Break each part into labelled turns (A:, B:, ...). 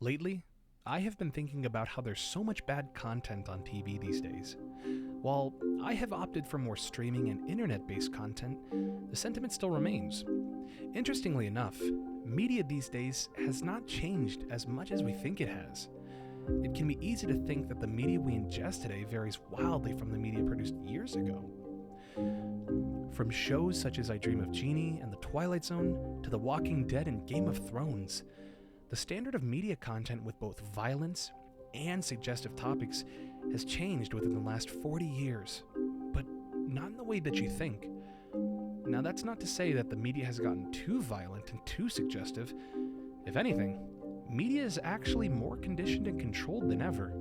A: Lately, I have been thinking about how there's so much bad content on TV these days. While I have opted for more streaming and internet-based content, the sentiment still remains. Interestingly enough, media these days has not changed as much as we think it has. It can be easy to think that the media we ingest today varies wildly from the media produced years ago. From shows such as I Dream of Jeannie and The Twilight Zone to The Walking Dead and Game of Thrones, the standard of media content with both violence and suggestive topics has changed within the last 40 years, but not in the way that you think. Now, that's not to say that the media has gotten too violent and too suggestive. If anything, media is actually more conditioned and controlled than ever.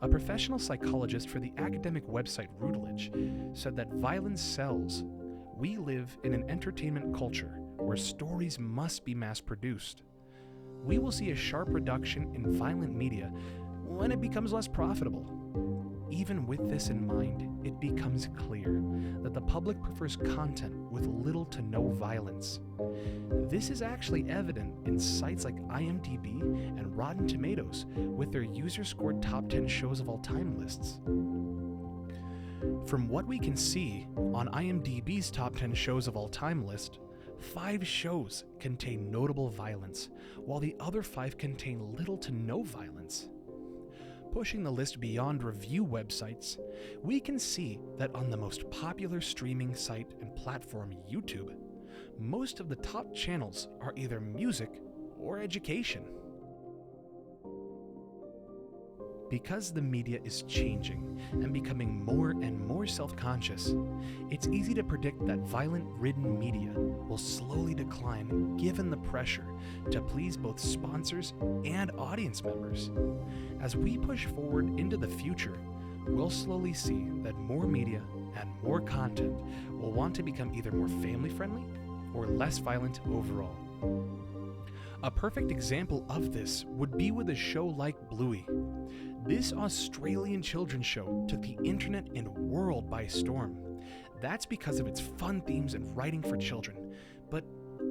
A: A professional psychologist for the academic website Routledge said that violence sells. We live in an entertainment culture where stories must be mass-produced. We will see a sharp reduction in violent media when it becomes less profitable. Even with this in mind, it becomes clear that the public prefers content with little to no violence. This is actually evident in sites like IMDb and Rotten Tomatoes with their user-scored top 10 shows of all time lists. From what we can see on IMDb's top 10 shows of all time list, 5 shows contain notable violence, while the other 5 contain little to no violence. Pushing the list beyond review websites, we can see that on the most popular streaming site and platform, YouTube, most of the top channels are either music or education. Because the media is changing and becoming more and more self-conscious, it's easy to predict that violent-ridden media will slowly decline given the pressure to please both sponsors and audience members. As we push forward into the future, we'll slowly see that more media and more content will want to become either more family-friendly or less violent overall. A perfect example of this would be with a show like Bluey. This Australian children's show took the internet and world by storm. That's because of its fun themes and writing for children, but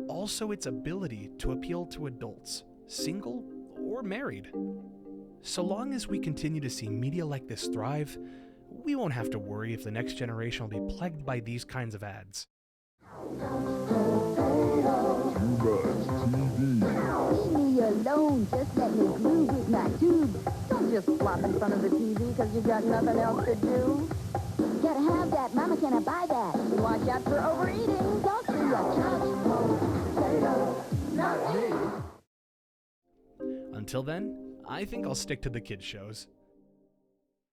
A: also its ability to appeal to adults, single or married. So long as we continue to see media like this thrive, we won't have to worry if the next generation will be plagued by these kinds of ads.
B: Leave me alone, just let me groove with my tube. Don't just flop in front of the TV because you got nothing else to do. Gotta have that, mama, can I buy that? Watch out for overeating, don't be a couch potato, not me.
A: Until then, I think I'll stick to the kids' shows.